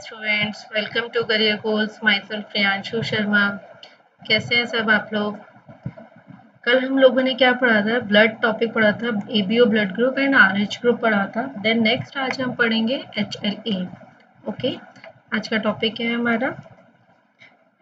Students, welcome to career goals. Myself Priyanshu Sharma. कैसे हैं सब आप लोग? कल हम लोगों ने क्या पढ़ा था? ब्लड टॉपिक पढ़ा था, ABO blood group and RH group पढ़ा था। देन नेक्स्ट आज हम पढ़ेंगे एचएलए। ओके, आज का टॉपिक है हमारा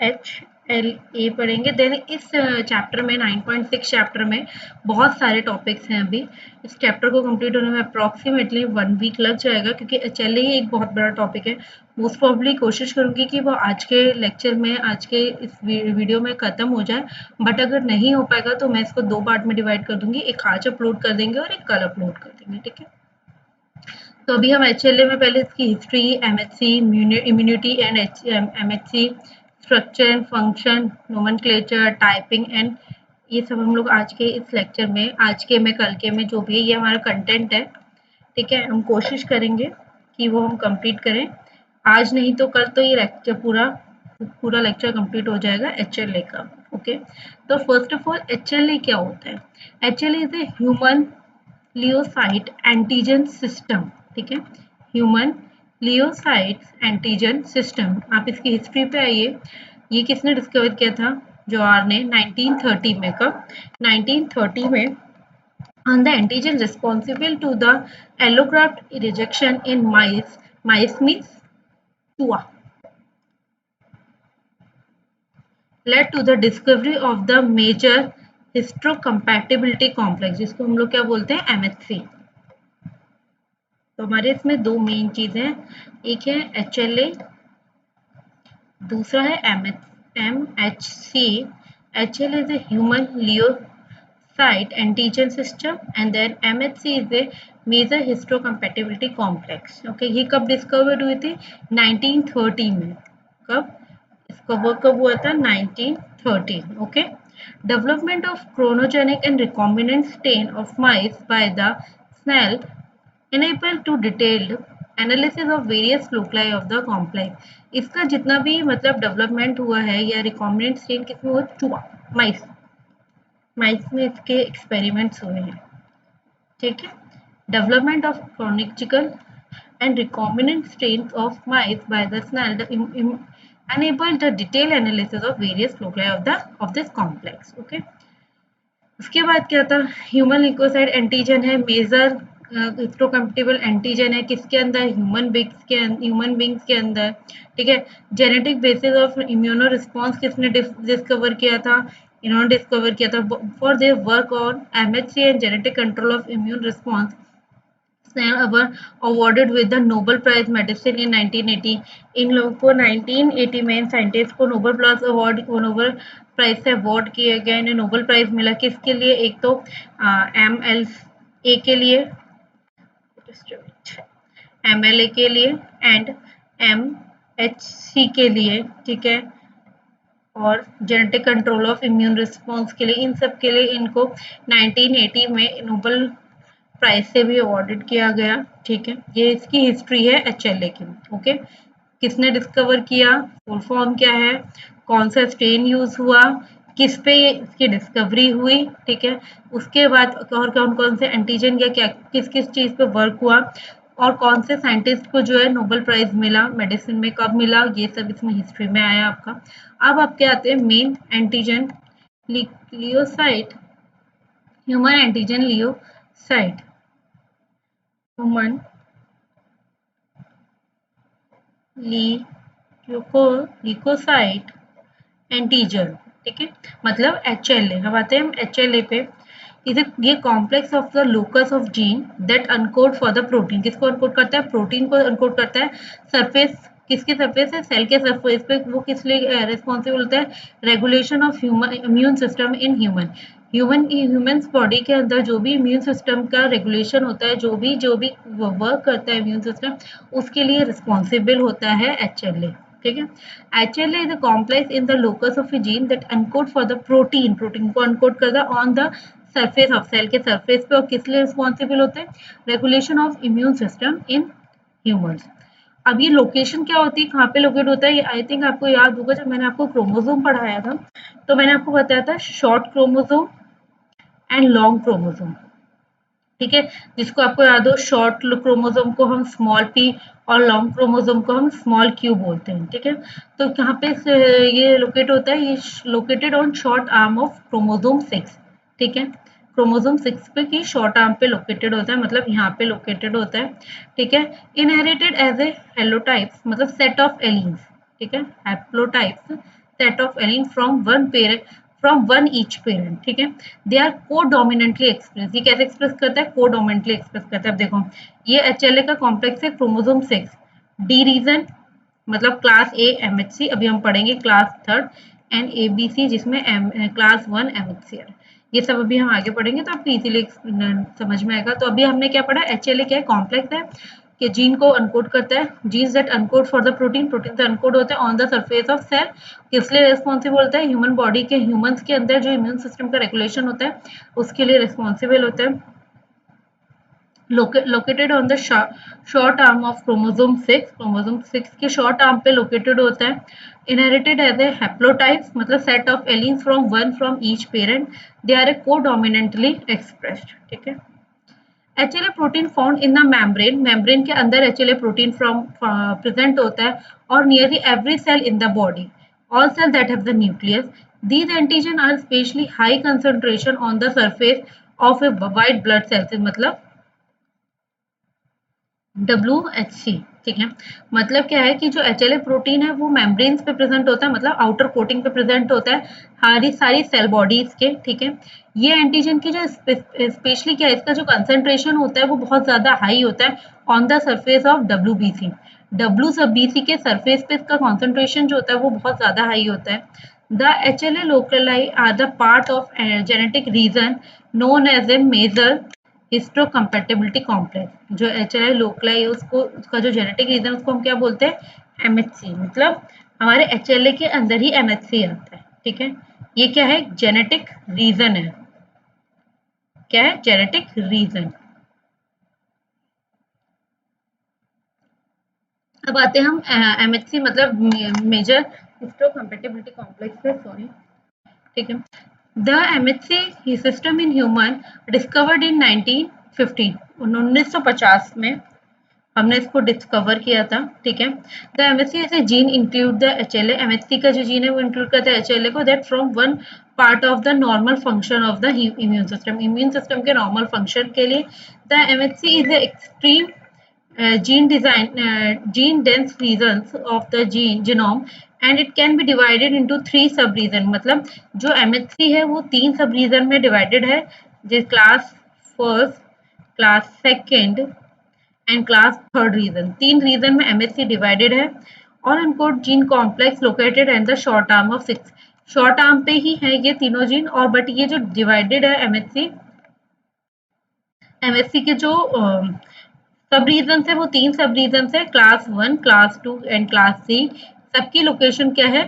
HLA पढ़ेंगे। देन इस चैप्टर में 9.6 चैप्टर में बहुत सारे टॉपिक्स हैं। अभी इस चैप्टर को कंप्लीट होने में अप्रॉक्सीमेटली 1 वीक लग जाएगा, क्योंकि HLA ही एक बहुत बड़ा टॉपिक है। मोस्ट प्रॉब्ली कोशिश करूंगी कि वो आज के लेक्चर में, आज के इस वीडियो में ख़त्म हो जाए। बट अगर नहीं हो पाएगा तो मैं इसको 2 पार्ट में डिवाइड कर दूंगी। एक आज अपलोड कर देंगे और एक कल अपलोड कर देंगे, ठीक है? तो अभी हम HLA में पहले इसकी history, MHC, immunity and MHC, structure and function, nomenclature, typing and ये सब हम लोग आज के इस लेक्चर में, आज के में, कल के में, जो भी है ये हमारा कंटेंट है, ठीक है? हम कोशिश करेंगे कि वो हम कंप्लीट करें। आज नहीं तो कल तो ये लेक्चर पूरा लेक्चर कंप्लीट हो जाएगा HLA का। ओके, तो फर्स्ट ऑफ ऑल HLA क्या होता है? HLA is a human leukocyte antigen system, ठीक है? Human leukocyte antigen system. आप इसकी हिस्ट्री पे आइए। ये किसने डिस्कवर किया था? जॉर ने 1930 में। कब? 1930 में। On the antigen responsible to the allograft rejection in mice means chua, led to the discovery of the major histocompatibility complex, जिसको हम लोग क्या बोलते हैं? MHC। तो हमारे इसमें दो मेन चीजें हैं, एक है HLA, दूसरा है MHC। HLA is a human leukocyte antigen system and then MHC is a major histocompatibility complex। Okay, ये कब डिस्कवर्ड हुई थी? 1930 में। कब इसका वर्क कब हुआ था? 1930। Okay, development of chronogenic and recombinant stain of mice by the Snell enable to detailed analysis of various loci of the complex। इसका जितना भी मतलब डेवलपमेंट हुआ है या रिकॉम्बिनेंट स्ट्रेन किसमें हुआ? चूहा, माइस। माइस में इसके एक्सपेरिमेंट्स हुए हैं, ठीक है? Development of chronicle and recombinant strains of mice by the Snell enabled the detailed analysis of various loci of this complex। okay? उसके बाद क्या था? ह्यूमन ल्यूकोसाइट एंटीजन है, मेजर हिस्टोकम्पेटिबल एंटीजन है। किसके अंदर? ह्यूमन बींग्स के अंदर, ठीक है? Genetic basis of immuno response किसने डिस्कवर किया था? इन्होंने डिस्कवर किया था। For their work on MHC and genetic control of immune response, Snell were awarded with the Nobel Prize Medicine in 1980। इन लोगों को 1980 में साइंटिस्ट को नोबेल प्राइज से अवार्ड किए गए। इन्हें नोबेल प्राइज मिला किसके लिए? एक तो MLA के लिए, MLA के लिए एंड MHC के लिए, ठीक है? और genetic control of immune response के लिए, इन सब के लिए इनको 1980 में नोबेल प्राइज से भी अवॉर्डेड किया गया, ठीक है? ये इसकी हिस्ट्री है HLA की। ओके, किसने डिस्कवर किया? फुल फॉर्म क्या है? कौन सा स्ट्रेन यूज हुआ? किस पे इसकी डिस्कवरी हुई, ठीक है? उसके बाद और कौन कौन से एंटीजन या क्या किस किस चीज पे वर्क हुआ, और कौन से साइंटिस्ट को जो है नोबेल प्राइज मिला मेडिसिन में, कब मिला, ये सब इसमें हिस्ट्री में आया आपका। अब आपके आते हैं main antigen leukocyte, human antigen leukocyte, human leukocyte antigen, ठीक है? मतलब HLA। हम आते हैं HLA पे। ये complex of the locus of gene that encode for the protein. किसको अनकोड करता है? प्रोटीन को अनकोड करता है। सरफेस, किसके सरफेस है? सेल के सरफेस पे। वो किस लिए रिस्पॉन्सिबल होता है? Regulation of human immune system in human body के अंदर जो भी इम्यून सिस्टम का रेगुलेशन होता है, जो भी वर्क करता है इम्यून सिस्टम, उसके लिए रिस्पॉन्सिबल होता है HLA, ठीक है? HLA is a complex in the locus of a gene that encode for the protein को अनकोड करता है on the surface of cell के सरफेस पे। और किस लिए रिस्पॉन्सिबल होते हैं? Regulation of immune system in humans. अब ये लोकेशन क्या होती है, कहाँ पे लोकेट होता है? ये आई थिंक आपको याद होगा, जब मैंने आपको क्रोमोसोम पढ़ाया था तो मैंने आपको बताया था short chromosome and long chromosome, ठीक है, जिसको आपको याद हो शॉर्ट क्रोमोसोम को हम स्मॉल पी और लॉन्ग क्रोमोसोम को हम स्मॉल क्यू बोलते हैं। ठीक है, तो यहाँ पे ये लोकेट होता है, ये located on short arm of chromosome 6। ठीक है, क्रोमोसोम 6 पे की शॉर्ट आर्म पे लोकेटेड होता है, मतलब यहाँ पे लोकेटेड होता है। ठीक है, इनहेरिटेड एज ए हेलोटाइप्स, मतलब सेट ऑफ एलीन्स। ठीक है, haplotypes set of allele from one parent, from one each parent. ठीक है, दे आर कोडोमिनेंटली एक्सप्रेस। ये कैसे एक्सप्रेस करता है? कोडोमिनेंटली एक्सप्रेस करता है। अब देखो, ये एचएलए का कॉम्प्लेक्स है क्रोमोसोम 6, डी रीजन मतलब क्लास ए एमएचसी, अभी हम पढ़ेंगे क्लास थर्ड, एंड एबीसी जिसमें क्लास 1 एमएचसी है। ये सब अभी हम आगे पढ़ेंगे तो आपको इजीली समझ में आएगा। तो अभी हमने क्या पढ़ा? एचएलए क्या है? कॉम्प्लेक्स है कि जीन को अनकोड करता है, genes that encode for the protein, protein से अनकोड होते हैं on the surface of cell. किसलिए रिस्पॉन्सिबल होता है? ह्यूमन बॉडी के, ह्यूमंस के अंदर जो इम्यून सिस्टम का रेगुलेशन होता है उसके लिए रिस्पॉन्सिबल होता है। Located on the short arm of chromosome 6, chromosome 6 के शॉर्ट आर्म पे लोकेटेड होता है। इनहेरिटेड एज ए हैप्लोटाइप्स, मतलब set of alleles from each parent, they are a codominantly expressed. ठीक है, HLA protein found in the membrane, membrane के अंदर HLA protein from present होता है और nearly every cell in the body, all cell that have the nucleus. These antigen are specially high concentration on the surface of a white blood cells, मतलब WHC। ठीक है, मतलब क्या है कि जो एचएलए प्रोटीन है वो मेम्ब्रेन्स पे प्रेजेंट होता है, मतलब आउटर कोटिंग पे प्रेजेंट होता है हमारी सारी सेल बॉडीज के। ठीक है, ये एंटीजन की जो स्पेशली क्या है, इसका जो कंसंट्रेशन होता है वो बहुत ज्यादा हाई होता है on the surface of WBC, W सब BC के सरफेस पे इसका कॉन्सेंट्रेशन जो होता है वो बहुत ज्यादा हाई होता है। द एचएलए लोकलाई are the part of genetic region known as a major histocompatibility complex. जो एचएलए लोकलाई है उसको, उसका जो जेनेटिक रीजन उसको हम क्या बोलते हैं? MHC, मतलब हमारे एचएलए के अंदर ही MHC आता है। ठीक है, ये क्या है? जेनेटिक रीजन है। क्या है? Genetic region. अब आते हैं हम MHC मतलब मेजर हिस्टोकम्पैटिबिलिटी कॉम्प्लेक्स है, सॉरी। ठीक है, the MHC system in human discovered in 1950, 1950 में हमने इसको डिस्कवर किया था। ठीक है, द एमएससी ऐसे gene include the HLA, MSc का जो जीन है वो इंक्लूड करता है एचएलए को, that from one part of the normal function of the immune system, immune system के नॉर्मल फंक्शन के लिए the MSc is extreme gene dense regions of the genome, and it can be divided into 3 सब reason. मतलब जो MHC है वो 3 सब reason में डिवाइडेड है, जिस class first, class second and class third region, 3 region में MHC डिवाइडेड है। और इनको gene complex located and the short arm of 6, short arm पे ही है ये तीनों जीन, और बट ये जो डिवाइडेड है MHC, MHC के जो सब रीजन है वो 3 सब रीजन है, क्लास 1, क्लास 2 एंड क्लास 3। सबकी लोकेशन क्या है?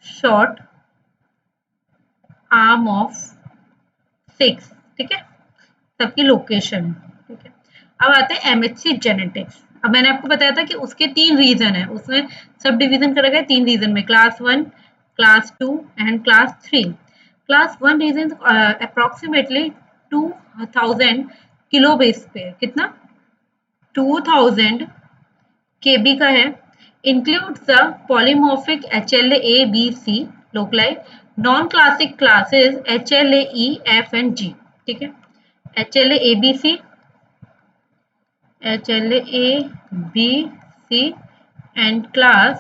Short arm of 6। ठीक है, सबकी लोकेशन। ठीक है, अब आते हैं MHC जेनेटिक्स। अब मैंने आपको बताया था कि उसके 3 रीजन है, उसमें सब डिवीजन करा गया 3 रीजन में, class 1, class 2 and class 3। Class 1 region approximately 2000 kilo base पे, कितना? 2000 KB का है। इंक्लूड्स द पॉलीमॉर्फिक HLA-A-B-C लोकलाई, non classic classes HLA-E-F and G। ठीक है, HLA-A-B-C, HLA-A-B-C and class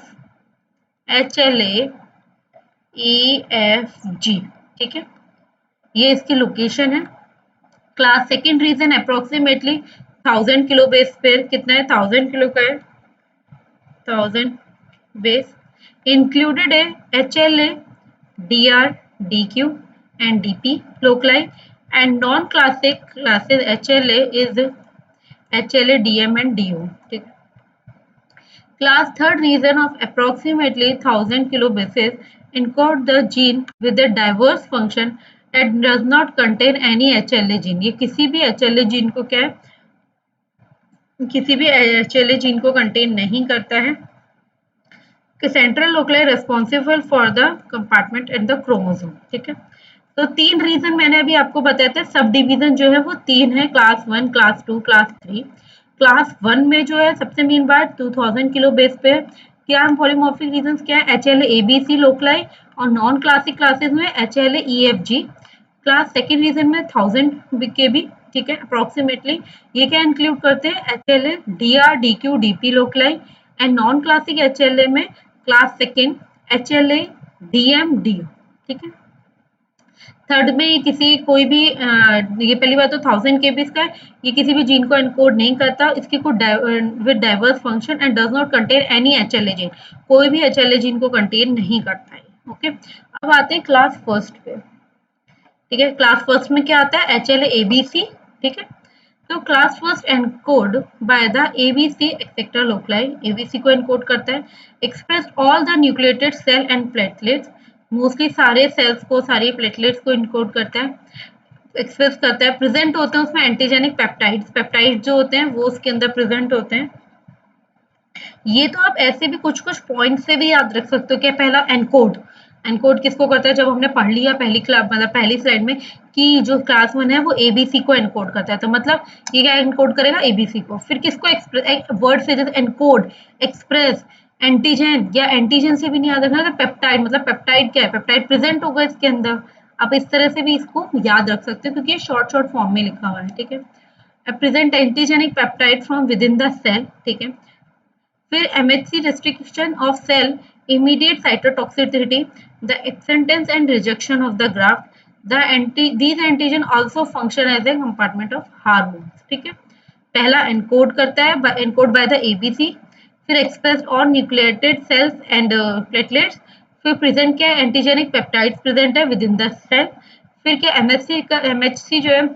HLA-E-F-G। ठीक है, ये इसकी लोकेशन है। Class second region approximately 1000 kilo base पे, कितना है? 1000 किलो का है, 1000 base, included a HLA, DR, DQ and DP locali, and non-classic classes HLA is HLA, DM and DO. Class third region of approximately 1000 kilobases encode the gene with a diverse function that does not contain any HLA gene। ये किसी भी HLA gene को क्या है? किसी भी HLA gene को contain नहीं करता है। सेंट्रल लोकलाई responsible for the compartment and the chromosome. ठीक है, तो 3 रीजन मैंने अभी आपको बताए थे। सब डिवीजन जो है वो 3 है, क्लास 1, क्लास 2, क्लास 3। क्लास 1 में जो है सबसे मेन बात 2000 किलो बेस पे है। क्या पॉलीमॉर्फिक रीजंस क्या है? HLA ABC लोकलाई, और नॉन क्लासिक क्लासेस में HLA EFG। Class second region में 1000 के भी, ठीक है, अप्रोक्सीमेटली। ये क्या इंक्लूड करते हैं? HLA DR DQ DP लोकलाई, एंड नॉन क्लासिक HLA में class second HLA DM DO, ठीक है। थर्ड में ये किसी कोई भी ये पहली बात तो 1000 kbs का है, ये किसी भी जीन को एनकोड नहीं करता, इसके को with diverse function and does not contain any HLA gene, कोई भी HLA जीन को कंटेन नहीं करता है। ओके, अब आते हैं क्लास फर्स्ट पे, ठीक है। क्लास फर्स्ट में क्या आता है? HLA ABC, ठीक है। तो class first encode by the ABC acceptor लोकलाई, ABC को एनकोड करता है, express all the nucleated cell and platelets, mostly सारे सेल्स को, सारे प्लेटलेट्स को इनकोड करता है, एक्सप्रेस करता है। प्रेजेंट होते हैं उसमें एंटीजेनिक पेप्टाइड्स, पेप्टाइड जो होते हैं वो उसके अंदर प्रेजेंट होते हैं। ये तो आप ऐसे भी कुछ कुछ पॉइंट से भी याद रख सकते हो कि पहला एनकोड, एनकोड किसको करता है? जब हमने पढ़ लिया पहली क्लास, मतलब पहली स्लाइड में, कि जो क्लास 1 है वो ABC को एनकोड करता है, तो मतलब ये क्या एनकोड करेगा? ABC को। फिर किसको एक्सप्रेस, वर्ड से जैसे एनकोड, एक्सप्रेस, एंटीजन, या एंटीजन से भी नहीं याद रखना तो पेप्टाइड, मतलब पेप्टाइड क्या है? पेप्टाइड प्रेजेंट होगा इसके अंदर। आप इस तरह से भी इसको याद रख सकते हो क्योंकि ये शॉर्ट शॉर्ट फॉर्म में लिखा हुआ है, ठीक है। Present antigenic peptide from within the cell, ठीक है। फिर MHC restriction of cell, immediate cytotoxicity, the acceptance and rejection of the graft, these antigen also function as a compartment of hormones, ठीक है। पहला एनकोड करता है, encode by the ABC, फिर expressed on nucleated cells and platelets, फिर present क्या है? Antigenic peptides present है विद इन द सेल। फिर क्या MHC जो है,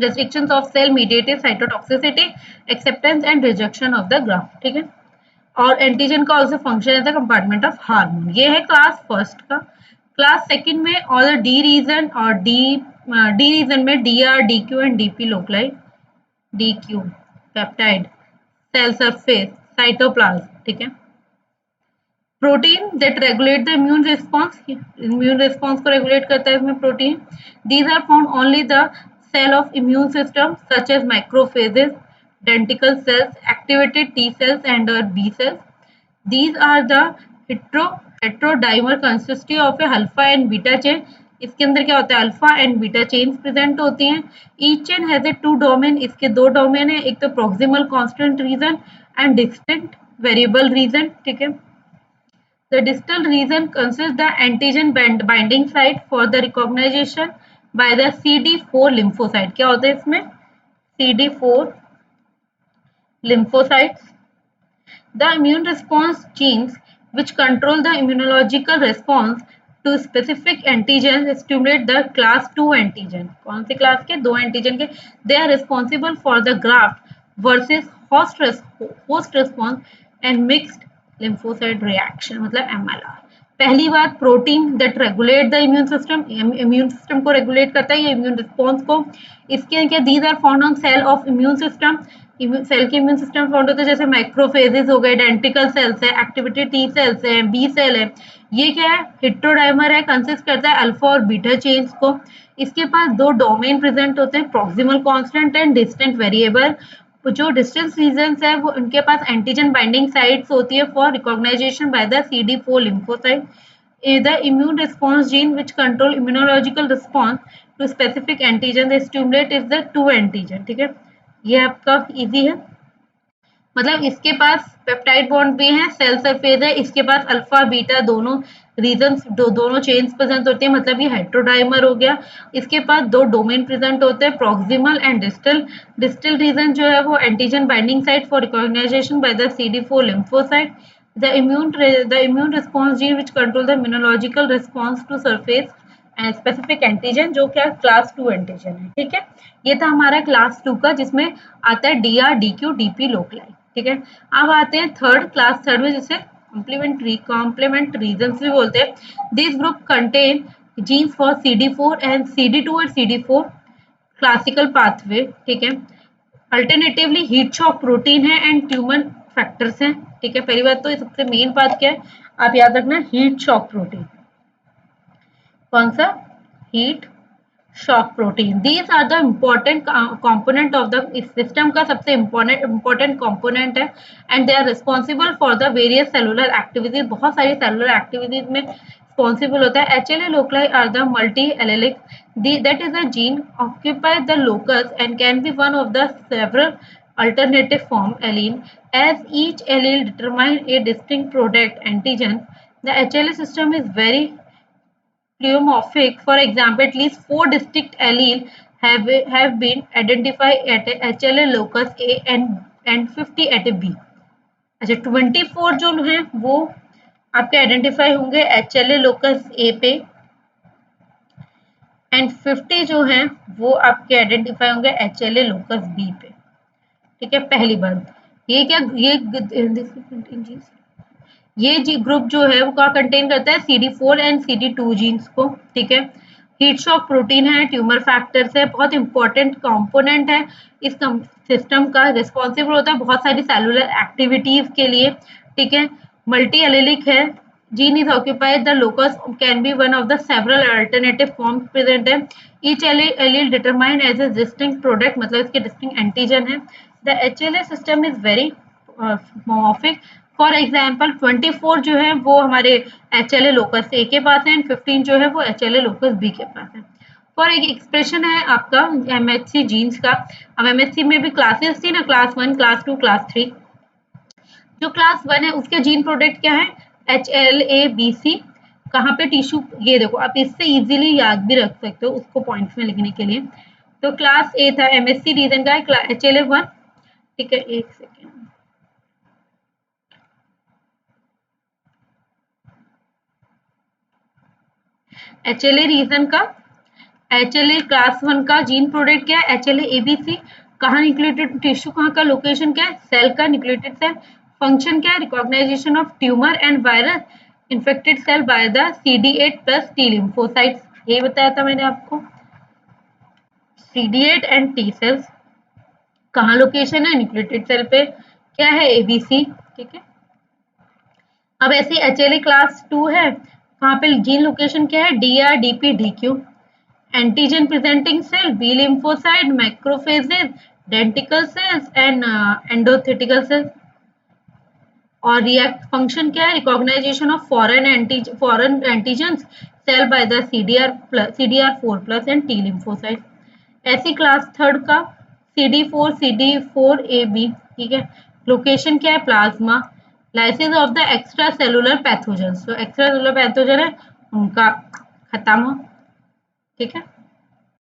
restrictions of cell mediated cytotoxicity, acceptance and rejection of the graft, ठीक है। और एंटीजन का also function as the compartment of hormone. ये है क्लास फर्स्ट का। क्लास सेकंड में और डी रीजन और डी रीजन में DR DQ एंड DP लोकलाई, DQ peptide, cell surface, cytoplasm, ठीक है। Protein that regulate the immune response को रेगुलेट करता है इसमें protein. These are found only the cell of immune system such as microphages, dendritic cells, activated T cells and B cells. These are the heterodimer consisting of a alpha and beta chain. इसके अंदर क्या होता है? Alpha and beta chains present होती हैं। Each chain has a 2 domain, इसके 2 domain है, एक तो proximal constant region and distant variable region, ठीक है। The distal region consists the antigen binding site for the recognition by the CD4 lymphocyte. क्या होता है इसमें? CD4 lymphocytes. The immune response genes which control the immunological response to specific antigens stimulate the class 2 antigen. कौन से class के? 2 antigen के। They are responsible for the graft versus host response and mixed lymphocyte reaction, मतलब MLR। पहली बात, protein that regulate the immune system, immune system को regulate करता है, ये इम्यून रिस्पॉन्स को। इसके क्या? These are found on cell of immune system, cell के इम्यून सिस्टम फाउंड होते हैं जैसे माइक्रोफेजेस हो गए, डेंटिकल सेल्स है, एक्टिवेटेड T सेल्स है, B सेल है। ये क्या है? हेट्रोडाइमर है, कंसिस्ट करता है अल्फा और बीटा चेन्स को। इसके पास 2 डोमेन प्रेजेंट होते हैं, proximal constant and distant variable. जो डिस्टेंस रीजन्स है वो उनके पास एंटीजन बाइंडिंग साइट्स होती है for recognization by the CD4 lymphocyte. The immune response gene which control immunological response to specific antigen they stimulate is the 2 antigen, ठीक है। ये आपका इजी है, मतलब इसके पास पेप्टाइड बॉन्ड भी है, सेल सरफेस है, इसके पास अल्फा बीटा दोनों रीजन्स, दोनों चेन्स प्रेजेंट होती है, मतलब ये हेट्रोडाइमर हो गया। इसके पास 2 डोमेन प्रेजेंट होते हैं, proximal and distal. Distal region जो है वो antigen binding site for recognization by the CD4 lymphocyte. The immune response gene which control the immunological response to surface and specific antigen, जो क्या क्लास 2 एंटीजन है, ठीक है। ये था हमारा क्लास 2 का, जिसमें आता है DR DQ DP लोकलाई, ठीक है। अब आते हैं थर्ड, क्लास थर्ड में, जिसे कॉम्प्लीमेंट रीजन्स भी बोलते हैं। This group contain genes for CD4 and CD2 और CD4 क्लासिकल पाथवे, ठीक है। अल्टरनेटिवली हीट शॉक प्रोटीन है एंड ट्यूमर फैक्टर्स हैं, ठीक है। पहली बात तो सबसे मेन बात क्या है, आप याद रखना, हीट शॉक प्रोटीन। कौन सा? Heat shock protein. These are the important component of the इस सिस्टम का सबसे इम्पोर्टेंट कंपोनेंट है and they are responsible for the various cellular activities. बहुत सारी सेलुलर एक्टिविटीज में रिस्पॉन्सिबल होता है। HLA लोकलाई are the multi allelic that is a gene occupy the locus and can be one of the several alternative form allele. As each allele determines a distinct product antigen, the HLA system is very pleomorphic. For example, at least 4 distinct alleles have been identified at a HLA locus A and 50 at a B. अच्छा 24 जो हैं वो आपके identify होंगे HLA locus ए पे and 50 जो हैं वो आपके आइडेंटिफाई होंगे HLA लोकस बी पे। ठीक है, पहली बात ये क्या ये जी ग्रुप जो है वो क्या कंटेन करता है CD4 एंड CD2 जीन्स को। ठीक है, हीट शॉक प्रोटीन है, ट्यूमर फैक्टर्स है, बहुत इंपॉर्टेंट कंपोनेंट है इस सिस्टम का, रिस्पॉन्सिबल होता है बहुत सारी सेलुलर एक्टिविटीज के लिए। ठीक है, मल्टी एलेलिक है, gene is occupied the locus can be one of the several alternative forms present है। Each allele determined as a distinct product, मतलब इसके डिस्टिंक्ट एंटीजन है। The HLA system is very polymorphic. For example 24 जो है वो हमारे HLA locus ए के पास है एंड 15 जो है वो HLA लोकस बी के पास है। और एक एक्सप्रेशन है आपका MHC जीन्स का। अब MHC में भी क्लासेस थी ना, क्लास 1, क्लास 2, क्लास 3। जो क्लास 1 है उसके जीन प्रोडक्ट क्या है HLA-BC। कहाँ पे टिश्यू, ये देखो आप इससे इजीली याद भी रख सकते हो उसको पॉइंट्स में लिखने के लिए। तो क्लास ए था MHC रीजन का है HLA1। ठीक है, एक सेकेंड, HLA रीजन का HLA क्लास 1 का जीन प्रोडक्ट क्या है HLA-ABC। कहाँ न्यूक्लिएटेड टिश्यू, कहाँ का लोकेशन क्या है सेल का, न्यूक्लिएटेड सेल। फंक्शन क्या है recognization of tumour and virus infected cell by the CD8 plus T lymphocytes. ये बताया था मैंने आपको। CD8 एंड T सेल्स कहाँ लोकेशन है न्यूक्लिएटेड सेल पे, क्या है ABC। ठीक है, अब ऐसे HLA क्लास 2 है, कहाँ पे जीन लोकेशन क्या है DR, DP, DQ। Antigen presenting cell B lymphocyte, macrophages, dendritic cells and endothelial cells. और रिएक्ट फंक्शन क्या है recognization of foreign antigens cell by the CDR4 plus and T lymphocyte. ऐसी class 3 का CD4AB। ठीक है, location क्या है plasma, lysis of the extra cellular pathogen, जो एक्स्ट्रा सेलुलर पैथोजन है उनका खत्म। ठीक है,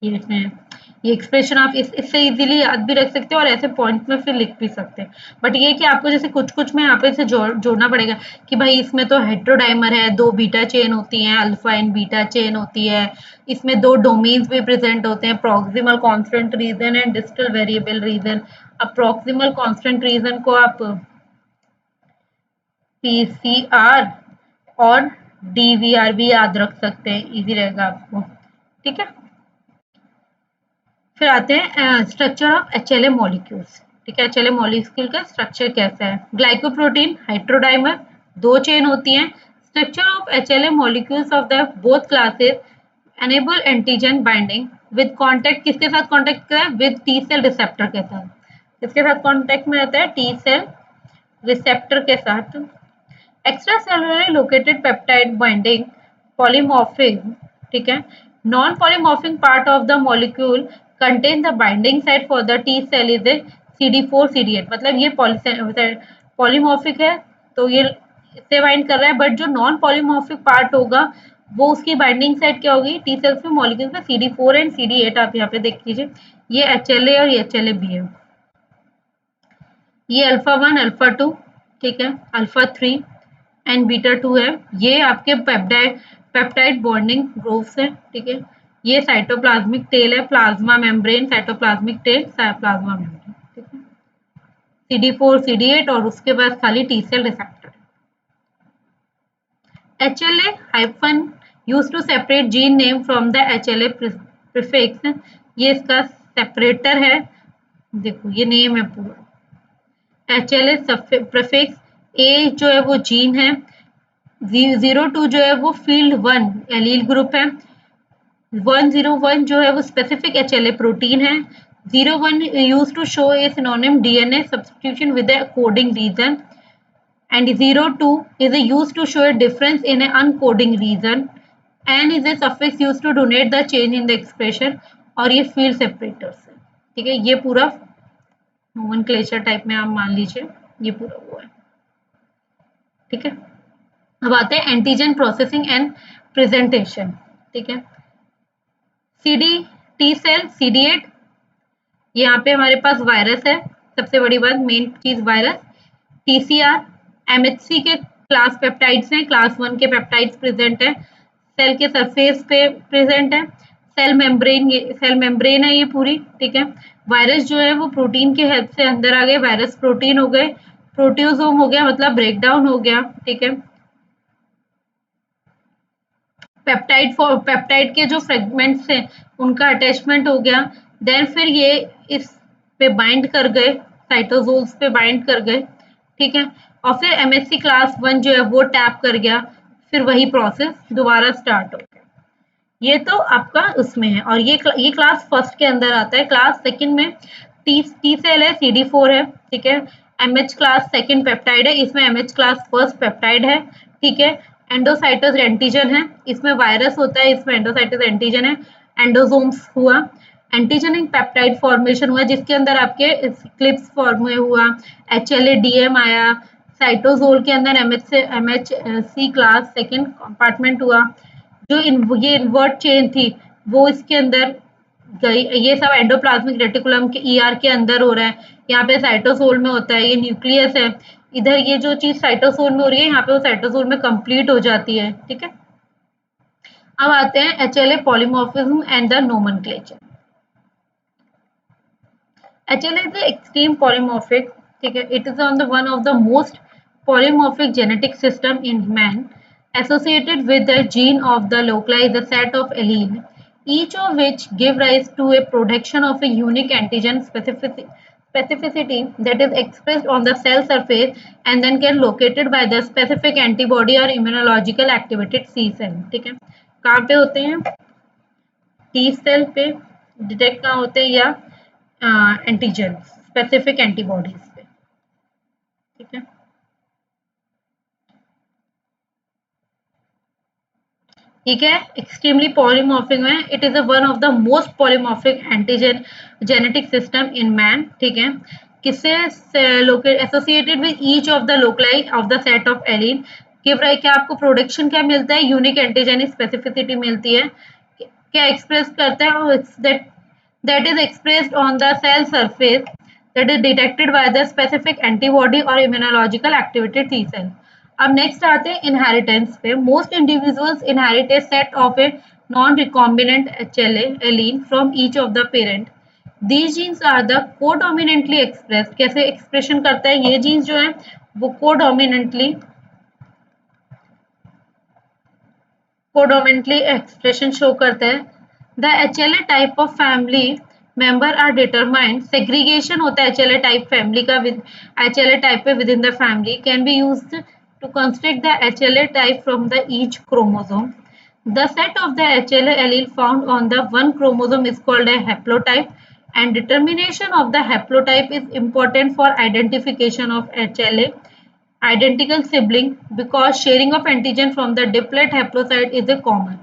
ये एक्सप्रेशन आप इससे इजीली याद भी रख सकते हो और ऐसे पॉइंट में फिर लिख भी सकते हैं। बट ये कि आपको जैसे कुछ कुछ में यहाँ पे से जोड़ना पड़ेगा कि भाई इसमें तो हेट्रोडाइमर है, 2 बीटा चेन होती हैं, अल्फा एंड बीटा चेन होती है, इसमें 2 डोमेन्स भी प्रेजेंट होते हैं, proximal constant region and distal variable region. अब प्रॉक्सिमल कांस्टेंट रीजन को आप PCR और DVR भी याद रख सकते हैं, इजी रहेगा आपको। ठीक है, फिर आते हैं स्ट्रक्चर ऑफ HLA मॉलिक्यूल्स। ठीक है, HLA मॉलिक्यूल का स्ट्रक्चर कैसा है। ग्लाइकोप्रोटीन, हाइड्रोडाइमर, 2 चेन होती हैं। Structure of HLA molecules of the both classes enable antigen binding with contact, किसके साथ कांटेक्ट करा है विद T सेल रिसेप्टर के साथ, किसके साथ कांटेक्ट में रहता है T सेल रिसेप्टर के साथ। Extra cellularly located peptide binding polymorphism। ठीक है, non polymorphic part of the molecule contain the binding site for the T cell is a CD4 CD8। मतलब ये polymorphic है तो ये इससे बाइंड कर रहा है, बट जो नॉन polymorphic पार्ट होगा वो उसकी बाइंडिंग साइट क्या होगी टी सेल्स में मॉलिक्यूल्स में CD4 एंड CD8। आप यहाँ पे देख लीजिए, ये HLA और ये HLA-B है, ये अल्फा 1 अल्फा 2, ठीक है, अल्फा 3 एंड बीटा 2 है। ये आपके पेप्टाइड बॉन्डिंग ग्रुप्स है। ठीक है, ये साइटोप्लाज्मिक टेल है, plasma membrane, cytoplasmic tail, plasma membrane. ठीक है, CD4 CD8 और उसके बाद खाली T cell receptor. HLA hyphen use to separate gene name from the HLA prefix. ये इसका सेपरेटर है, देखो ये नेम है पूरा। HLA प्रीफिक्स ए जो है वो जीन है, 02 जो है वो फील्ड 1 एलील ग्रुप है, 101 जो है वो स्पेसिफिक HLA प्रोटीन है। 01 use to show a synonym DNA substitution with a coding region, and 02 is a used to show a difference in an uncoding region, and is a suffix used to denote the change in the expression, और ये field separators है। ठीक है, ये पूरा nomenclature type में आप मान लीजिए, ये पूरा हुआ है। ठीक है, अब आते हैं एंटीजन प्रोसेसिंग एंड प्रेजेंटेशन। ठीक है, CD T सेल CD8, यहाँ पे हमारे पास वायरस है, सबसे बड़ी बात मेन चीज वायरस। TCR MHC के क्लास पेप्टाइड्स हैं, क्लास 1 के पेप्टाइड्स प्रेजेंट है, सेल के सरफेस पे प्रेजेंट है। सेल मेम्ब्रेन है ये पूरी। ठीक है, वायरस जो है वो प्रोटीन के हेल्प से अंदर आ गए, वायरस प्रोटीन हो गए, प्रोटियोसोम हो गया मतलब ब्रेकडाउन हो गया। ठीक है, पेप्टाइड के जो फ्रेगमेंट्स हैं उनका अटैचमेंट हो गया, देन फिर ये इस पे बाइंड कर गए, साइटोसोल्स पे बाइंड कर गए। ठीक है, और फिर MHC क्लास 1 जो है वो टैप कर गया, फिर वही प्रोसेस दोबारा स्टार्ट हो गया। ये तो आपका उसमें है, और ये क्लास फर्स्ट के अंदर आता है। क्लास सेकंड में टी सेल है, CD4 है। ठीक है, MH क्लास सेकंड पेप्टाइड है, इसमें MH क्लास फर्स्ट पेप्टाइड है। ठीक है, एंडोसाइटस एंटीजन है, इसमें वायरस होता है, इसमें एंडोसाइटस एंटीजन है। एंडोसोम्स हुआ, एंटीजेनिक पेप्टाइड फॉर्मेशन हुआ जिसके अंदर आपके क्लिप्स फॉर्म हुआ, HLA DM आया, साइटोसोल के अंदर MHC क्लास सेकंड कंपार्टमेंट हुआ, जो ये इन्वर्ट चेन थी वो इसके अंदर गई। ये सब एंडोप्लाज्मिक रेटिकुलम के ER के अंदर हो रहा है, यहाँ पे साइटोसोल में होता है, ये न्यूक्लियस है। इधर ये जो चीज साइटोसोल में हो रही है यहाँ पे वो साइटोसोल में कंप्लीट हो जाती है। ठीक है, अब आते हैं HLA polymorphism and the nomenclature. HLA is the extreme polymorphic. ठीक है, it is on the one of the most polymorphic genetic system in man, associated with the gene of the localized set of allele, each of which give rise to a production of a unique antigen specificity that is expressed on the cell surface and then get located by the specific antibody or immunological activated C cell। ठीक है, कहाँ पे होते हैं? T cell पे detect कहाँ होते हैं, या एंटीजन स्पेसिफिक एंटीबॉडीज पे। ठीक है, ठीक है, एक्सट्रीमली पॉलीमॉर्फिक में it is one of the most polymorphic antigen genetic system in man. ठीक है, किससे associated with each of the लोकलाई of the set of allele, क्या आपको प्रोडक्शन क्या मिलता है? यूनिक एंटीजन स्पेसिफिसिटी मिलती है। क्या एक्सप्रेस करता है? that is expressed on the cell surface, that is detected by the specific antibody or immunological activated T cell। अब नेक्स्ट आते हैं इनहेरिटेंस पे। Most individuals inherit a set of a non recombinant HLA allele from each of the parent. These genes are the codominantly expressed. कैसे expression करता है ये jeans जो है वो कोडोमिनेंटली एक्सप्रेशन शो करते हैं। The HLA type of family member are determined. Segregation होता है HLA टाइप फैमिली का विद HLA टाइप पे within the family can be used to construct the HLA type from the each chromosome. The set of the HLA allele found on the one chromosome is called a haplotype, and determination of the haplotype is important for identification of HLA identical sibling because sharing of antigen from the diplet haplocyte is a common।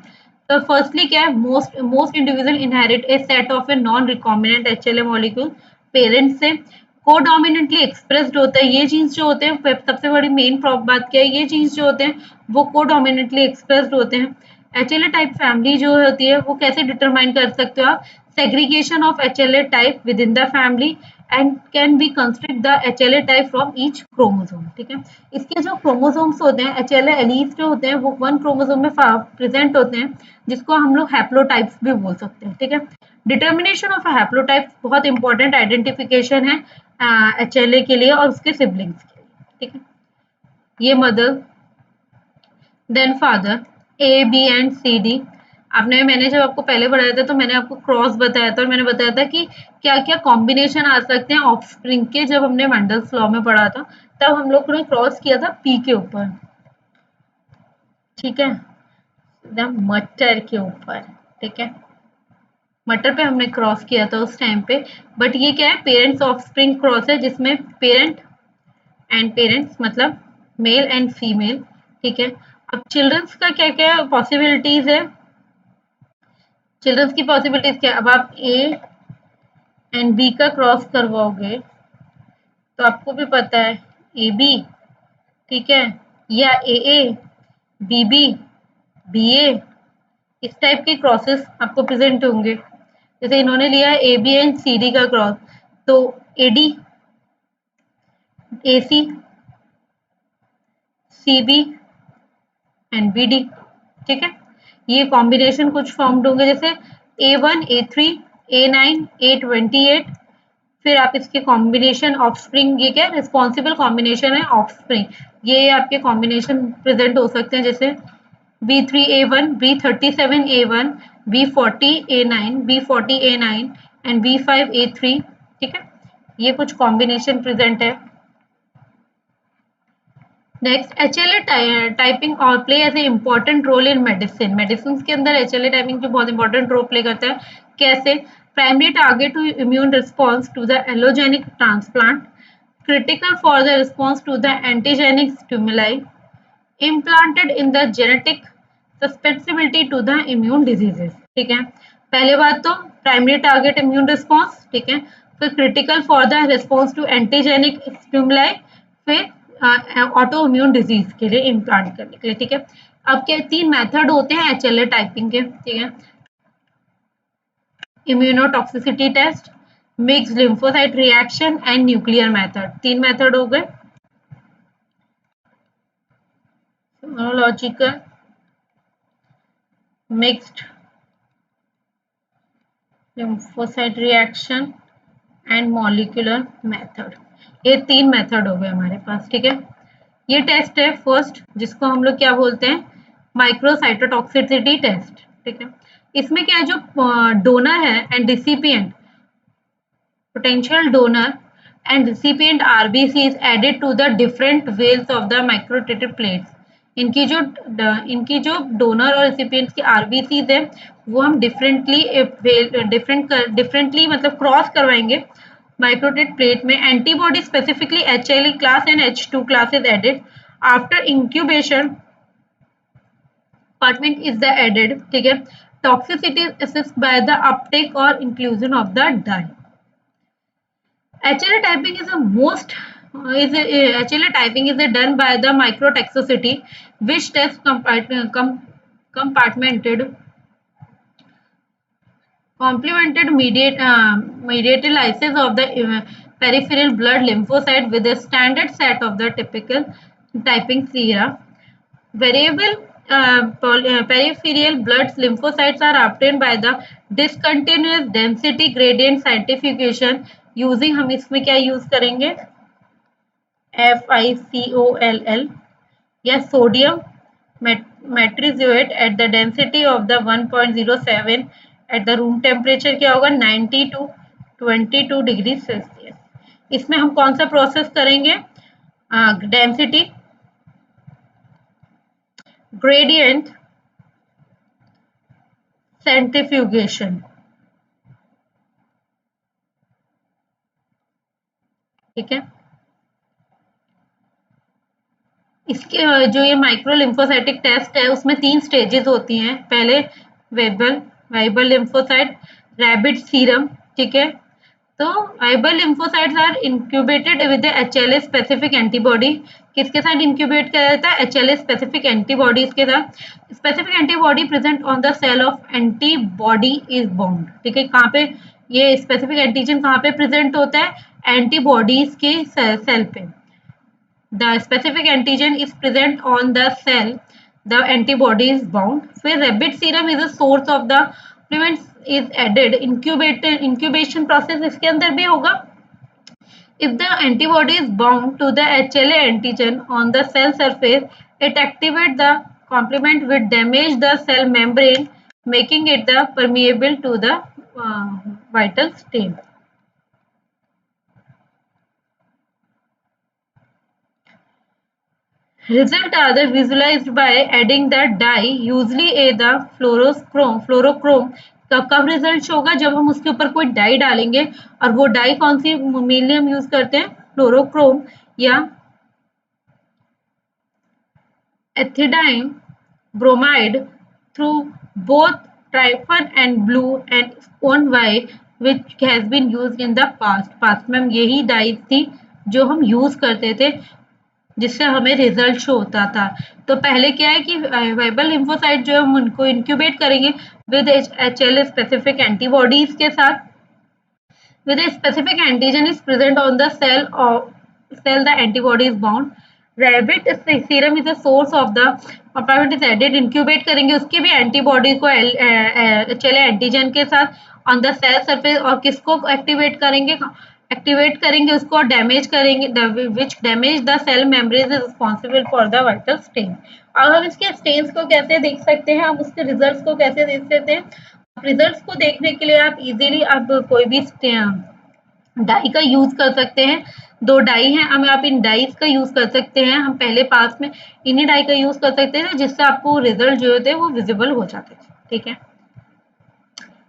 तो firstly क्या है, most individual inherit a set of a non recombinant HLA molecule parent से। कोडोमिनेंटली expressed होता है, ये jeans जो होते हैं, सबसे बड़ी मेन बात क्या है, ये जीन्स जो होते हैं वो कोडोमिनेंटली एक्सप्रेस्ड होते हैं। HLA टाइप फैमिली जो होती है वो कैसे डिटरमाइन कर सकते हो आप? Segregation of HLA type with in the family and can be construct the HLA type from each chromosome. ठीक है, इसके जो क्रोमोसोम्स होते हैं HLA एलीज जो होते हैं वो वन क्रोमोसोम में प्रेजेंट होते हैं, जिसको हम लोग हैप्लोटाइप्स भी बोल सकते हैं। ठीक है, डिटर्मिनेशन ऑफ हैप्लोटाइप बहुत इंपॉर्टेंट आइडेंटिफिकेशन है HLA के लिए और उसके सिबलिंग्स के लिए। ठीक है, ये मदर देन फादर ABCD। आपने मैंने जब आपको पहले पढ़ाया था तो मैंने आपको क्रॉस बताया था और मैंने बताया था कि क्या क्या कॉम्बिनेशन आ सकते हैं ऑफस्प्रिंग के। जब हमने मेंडल्स लॉ में पढ़ा था तब हम लोग ने क्रॉस किया था P के ऊपर। ठीक है, द मटर के ऊपर। ठीक है, मटर पे हमने क्रॉस किया था उस टाइम पे, बट ये क्या है, पेरेंट्स ऑफ स्प्रिंग क्रॉस है, जिसमें पेरेंट एंड पेरेंट्स मतलब मेल एंड फीमेल। ठीक है, अब चिल्ड्रंस का क्या क्या पॉसिबिलिटीज है, चिल्ड्रंस की पॉसिबिलिटीज क्या, अब आप ए एंड बी का क्रॉस करवाओगे तो आपको भी पता है ए बी, ठीक है, या ए बी बी, बी ए, इस टाइप के क्रॉसेस आपको प्रेजेंट होंगे। जैसे इन्होंने लिया है A B and C D का क्रॉस, तो A D, A C, C B and B D. ठीक है, ये कॉम्बिनेशन कुछ फॉर्म्ड होंगे, जैसे A one, A three, A nine, A 28। फिर आप इसके कॉम्बिनेशन ऑफ स्प्रिंग, ये क्या रिस्पॉन्सिबल कॉम्बिनेशन है ऑफ स्प्रिंग, ये आपके कॉम्बिनेशन प्रेजेंट हो सकते हैं, जैसे B3A1, B37A1, B40A9, B40A9 and B5A3। ठीक है, ये कुछ कॉम्बिनेशन प्रेजेंट है। नेक्स्ट, HLA टाइपिंग और play as a important role in medicine, medicine के अंदर HLA टाइपिंग जो बहुत इंपॉर्टेंट रोल प्ले करता है। कैसे, primary target to immune response to the allogenic transplant, critical for the response to the antigenic stimuli, implanted in the genetic susceptibility to the immune diseases। ठीक है, पहले बात तो प्राइमरी टारगेट इम्यून रिस्पॉन्स, ठीक है, फिर critical for the response to antigenic stimuli, फिर auto immune disease के लिए इम्प्लांट करने के लिए। ठीक है, अब क्या तीन मेथड होते हैं HLA टाइपिंग के, ठीक है, immunotoxicity test, mixed lymphocyte reaction and nuclear method, तीन मेथड हो गए। Immunological, mixed lymphocyte reaction and molecular method, ये तीन मेथड हो गए हमारे पास। ठीक है, ये टेस्ट है फर्स्ट, जिसको हम लोग क्या बोलते हैं, माइक्रोसाइटोटॉक्सिसिटी टेस्ट। ठीक है, इसमें क्या है, जो डोनर है and recipient, potential donor and recipient RBC is added to the different veils of the microtubular plates। इनकी जो डोनर और रिसिपिएंट्स की आरबीसीज है, वो हम डिफरेंटली मतलब क्रॉस करवाएंगे माइक्रोटेट प्लेट में। Antibody specifically HLA class and H2 class is added after incubation, compartment is the added. ठीक है, toxicity assist by the uptake और inclusion of the dye. HLA typing is a most is a, HLA typing is a done by the microtoxicity, which tests compartmented complemented mediated lysis of the peripheral blood lymphocyte with a standard set of the typical typing sera. Variable peripheral blood lymphocytes are obtained by the discontinuous density gradient centrifugation using, हम इसमें क्या use करेंगे, FiCOLL या sodium metrizoate at the density of the 1.07 at the room temperature क्या होगा 90 to 22 degree Celsius. इसमें हम कौन सा प्रोसेस करेंगे, डेंसिटी ग्रेडियंट सेंट्रीफ्यूगेशन। ठीक है, इसके जो ये माइक्रो लिम्फोसाइटिक टेस्ट है उसमें तीन स्टेजेस होती हैं। पहले वाइबल लिम्फोसाइट, रैबिड सीरम। ठीक है, तो viable lymphocytes are incubated with HLA specific antibody. किसके साथ इंक्यूबेट किया जाता है, HLA स्पेसिफिक एंटीबॉडीज के साथ। Specific antibody present on the cell of antibody is bound. ठीक है, कहाँ पे ये स्पेसिफिक एंटीजन कहाँ पे प्रेजेंट होता है, एंटीबॉडीज के सेल पे। The specific antigen is present on the cell, the antibody is bound. फिर rabbit serum is a source of the supplements is added, incubation process इसके अंदर भी होगा। If the antibody is bound to the HLA antigen on the cell surface, it activates the complement which damage the cell membrane, making it the permeable to the vital stain। Result are the visualized by adding the dye, usually the fluorochrome. कब result show होगा? जब हम उसके ऊपर कोई die डालेंगे, और वो डाई कौन सी मेनली हम यूज करते हैं? फ्लोरोक्रोम या ethidine bromide through both tryptophan and blue and one Y, which has been used in the past. Past में यही डाइज थी जो हम यूज करते थे, जिससे हमें रिजल्ट शो होता था। तो पहले क्या है कि वाइबल लिम्फोसाइट जो है हम उनको इंक्यूबेट करेंगे विद HLA स्पेसिफिक एंटीबॉडीज के साथ, with a specific antigen is present on the cell the antibody is bound. Rabbit serum is a source of the peptide is added, incubate करेंगे उसके भी एंटीबॉडी को चले एंटीजन के साथ ऑन द सेल सरफेस, और किसको एक्टिवेट करेंगे? एक्टिवेट करेंगे उसको, डैमेज करेंगे which damage the cell membrane is responsible for the vital stain. और हम इसके स्टेन्स को कैसे देख सकते हैं, हम उसके रिजल्ट्स को कैसे देख सकते हैं? रिजल्ट्स को देखने के लिए आप इजीली आप कोई भी डाई का यूज कर सकते हैं। दो डाई हैं, हमें आप इन डाइज का यूज कर सकते हैं। हम पहले पास में इन्हीं डाई का यूज कर सकते थे, जिससे आपको रिजल्ट जो होते हैं वो विजिबल हो जाते थे। ठीक है।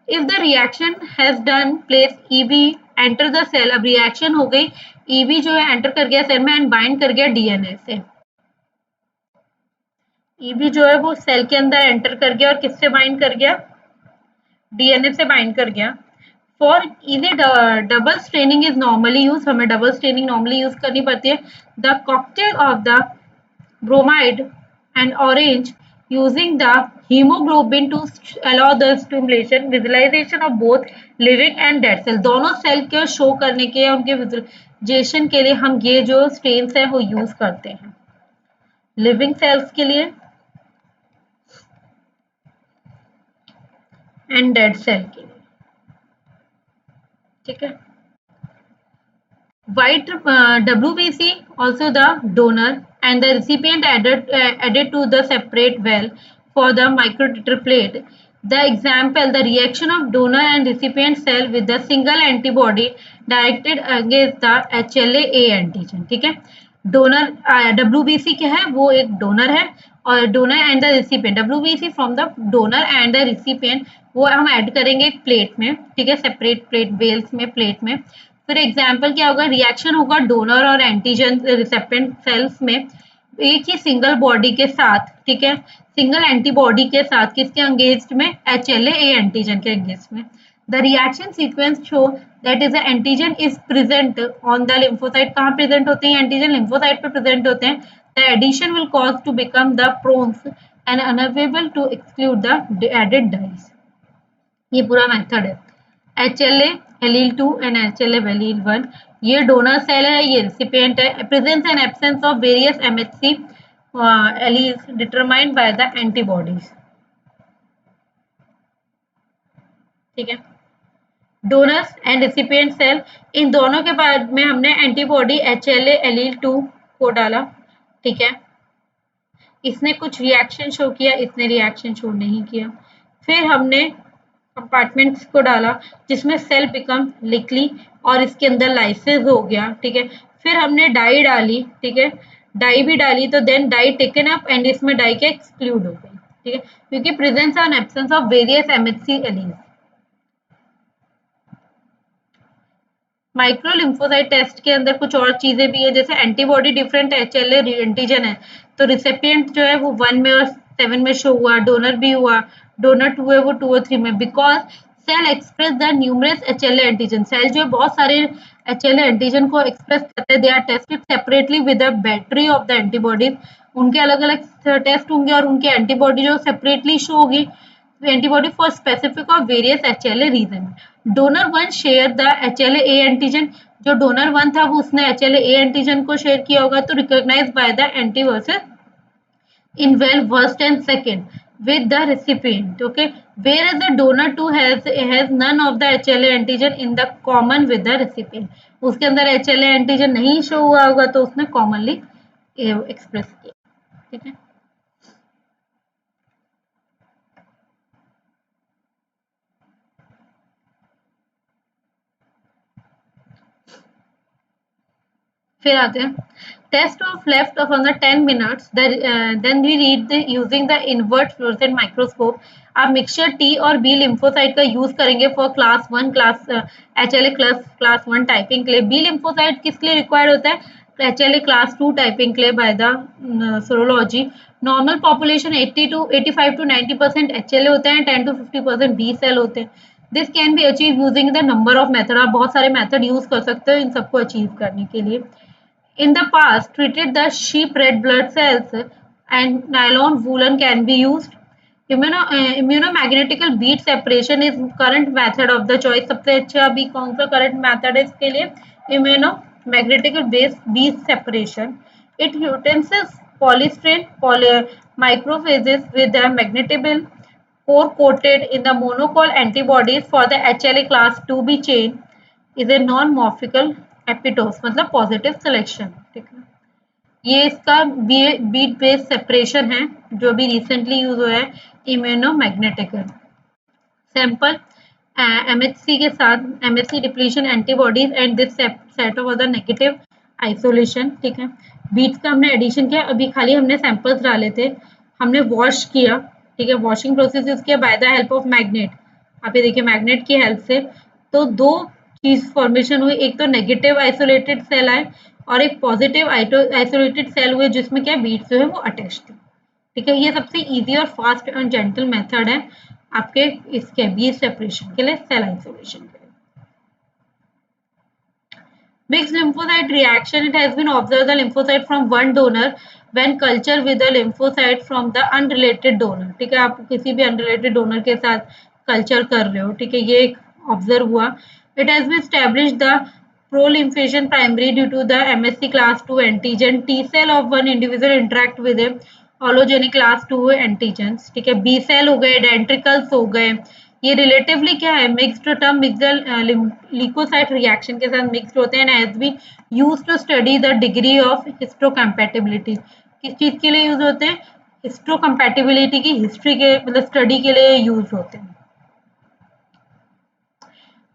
If the reaction has done place EB enter the cell, अब रिएक्शन हो गई, ईबी जो है एंटर कर गया सेल में एंड बाइंड कर गया डीएनए से। ईबी जो है वो सेल के अंदर एंटर कर गया और किससे बाइंड कर गया? डीएनए से बाइंड कर गया। For easy double straining is normally use, हमें डबल स्ट्रेनिंग नॉर्मली यूज करनी पड़ती है। The cocktail of the bromide and orange using the hemoglobin to allow the stimulation visualization of both living and dead cell, दोनों cell के show करने के या उनके विजुअलाइजेशन के लिए हम ये जो स्टेन्स है वो यूज करते हैं लिविंग सेल्स के लिए एंड डेड सेल के लिए। ठीक है। White WBC also the donor and the recipient added to the separate well for the microtiterplate. The example, the reaction of donor and recipient cell with the single antibody directed against the HLA-A antigen. ठीक है। Donor WBC क्या है? वो एक donor है, और donor and the recipient, WBC from the donor and the recipient, वो हम ऐड करेंगे एक प्लेट में। ठीक है, सेपरेट प्लेट, वेल्स में, प्लेट में। फिर एग्जाम्पल क्या होगा? रिएक्शन होगा डोनर और एंटीजन रिसेप्टेंट सेल्स में एक ही सिंगल बॉडी के साथ। ठीक है, सिंगल एंटीबॉडी के साथ, किसके अंगेंस्ट में? HLA-A एंटीजन के अंगेंस्ट में। The reaction sequence show that is antigen is present on the lymphocyte. कहाँ प्रेजेंट होते हैं एंटीजन? लिम्फोसाइट पे प्रेजेंट होते हैं। The addition will cause to become the prones and unavailable to exclude the added dyes. ये पूरा method है। HLA allele 2 and HLA allele 1, ये डोनर सेल है, ये रिसिपिएंट है। Presence and absence of various MHC alleles determined by the antibodies. ठीक है। Donors and recipient cell, इन दोनों के बाद में हमने एंटीबॉडी HLA एलील 2 को डाला। ठीक है, इसने कुछ रिएक्शन शो किया, इसने रिएक्शन शो नहीं किया। फिर हमने कंपार्टमेंट्स को डाला जिसमें सेल बिकम लिकली और इसके अंदर लाइसेस हो गया। ठीक है, फिर हमने डाई डाली। ठीक है, डाई भी डाली, तो then dye taken up and इसमें डाई के एक्सक्लूड हो गई। ठीक है, क्योंकि presence and absence of various MHC alleles. Micro lymphocyte test के अंदर कुछ और चीजें भी है, जैसे एंटीबॉडी डिफरेंट HLA एंटीजन है, तो रिसिपिएंट जो है वो 1 में और 7 में शो हुआ, डोनर भी हुआ, डोनर 2 है वो 2 और 3 में, because cell express the numerous HLA antigen. Cell जो है बहुत सारे HLA एंटीजन को एक्सप्रेस करते हैं। They are tested separately with the battery of the antibodies, उनके अलग अलग टेस्ट होंगे और उनकी एंटीबॉडी जो सेपरेटली शो होगी, antibody for specific of various HLA region. Donor 1 share the HLA-A antigen, जो डोनर 1 था वो उसने HLA-A एंटीजन को शेयर किया होगा, तो recognise by the anti versus in well first and second with the recipient. Okay, whereas the donor 2 has none of the HLA antigen in the common with the recipient. उसके अंदर HLA antigen नहीं show हुआ होगा, तो उसने commonly express किया। ठीक है, फिर आते हैं Test of left of on the 10 minutes. Then we read the using the invert fluorescent microscope. आप मिक्सचर टी और बी लिम्फोसाइट का यूज करेंगे for class one class HLA class one typing के लिए. बी लिम्फोसाइट किस लिए required होता है? HLA क्लास टू टाइपिंग के लिए by the serology. Normal population 80 to 85 to 90% HLA होते हैं, 10 टू 50% बी सेल होते हैं. This can be achieve using the number of method. आप बहुत सारे मेथड यूज कर सकते हो इन सबको अचीव करने के लिए. In the past, treated the sheep red blood cells and nylon woolen can be used. Immunomagnetical bead separation is current method of the choice. सबसे अच्छा अभी कौन सा current method है इसके लिए? Immunomagnetical bead separation. It utilizes polystyrene microphages with a magnetable core coated in the monoclonal antibodies for the HLA class 2B chain is a non-morphical epitopes मतलब positive selection. ठीक है, ये इसका बीट बेस्ड सेपरेशन है जो भी recently use हुआ है इम्यूनोमैग्नेटिकल. सैंपल MHC के साथ MHC depletion antibodies and this set of other negative isolation. ठीक है, बीट्स का हमने एडिशन किया. अभी खाली हमने सैंपल्स डाले थे, हमने वॉश किया. ठीक है, वॉशिंग प्रोसेस यूज किया by the help of magnet. आप ये देखिए मैग्नेट की हेल्प से तो दो चीज फॉर्मेशन हुई. एक तो नेगेटिव आइसोलेटेड सेल आए और एक पॉजिटिव आइसोलेटेड सेल हुए जिसमें क्या बीट्स जो है वो अटैच थी. ठीक है, ये सबसे इजी और फास्ट एंड जेंटल मेथड है आपके इसके बीट सेपरेशन के लिए, सेल आइसोलेशन के लिए. Mixed lymphocyte reaction. It has been observed the lymphocyte from one donor when culture with the lymphocyte from the unrelated donor. ठीक है, आप किसी भी unrelated donor के साथ कल्चर कर रहे हो. ठीक है, ये एक ऑब्जर्व हुआ. It has been established the proliferation primary due to the MSC class 2 antigen. T cell of one individual interact with a allogenic class 2 antigens. ठीक है, बी सेल हो गए, डेंट्रिकल्स हो गए. ये रिलेटिवली क्या है? Mixed term mixed leukocyte reaction के साथ मिक्स्ड होते हैं. Has been used to study the degree of histocompatibility. किस चीज के लिए यूज होते हैं? हिस्टोकम्पैटिबिलिटी की हिस्ट्री के मतलब स्टडी के लिए यूज होते हैं.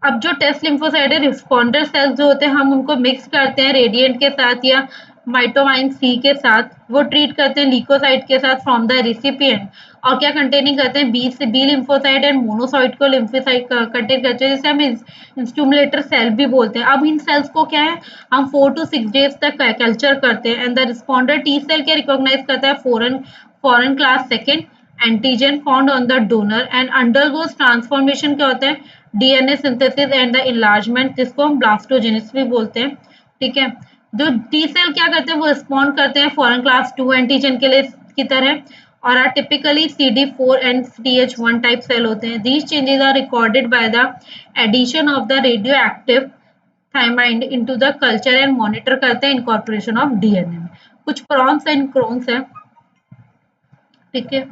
अब जो टेस्ट लिम्फोसाइट है रिस्पॉन्डर सेल्स जो होते हैं हम उनको मिक्स करते हैं रेडिएंट के साथ या माइटोमाइन सी के साथ. वो ट्रीट करते हैं ल्यूकोसाइट के साथ फ्रॉम द रिसिपिएंट. और क्या कंटेनिंग करते हैं? बी लिम्फोसाइट एंड मोनोसाइट को लिम्फोसाइट कंटेन करते हैं जिसे हम इंस्टुमुलेटर सेल भी बोलते हैं. अब इन सेल्स को क्या है हम 4 to 6 डेज तक कल्चर करते हैं and the responder T cell के रिकॉग्नाइज करता है foreign class second antigen found on the donor and undergoes transformation. क्या होता है? DNA synthesis and the enlargement जिसको हम ब्लास्टोजेनिस भी बोलते हैं. ठीक है, जो टी सेल क्या करते हैं वो रिस्पॉन्ड करते हैं फॉरेन क्लास 2 एंटीजन के लिए की तरह और are typically CD4 and TH1 type cell होते हैं. These changes are recorded by the addition of the radioactive thymidine into the culture and monitor करते हैं इनकॉर्पोरेशन ऑफ डीएनए. कुछ प्रॉन्स एंड क्रोन्स है. ठीक है,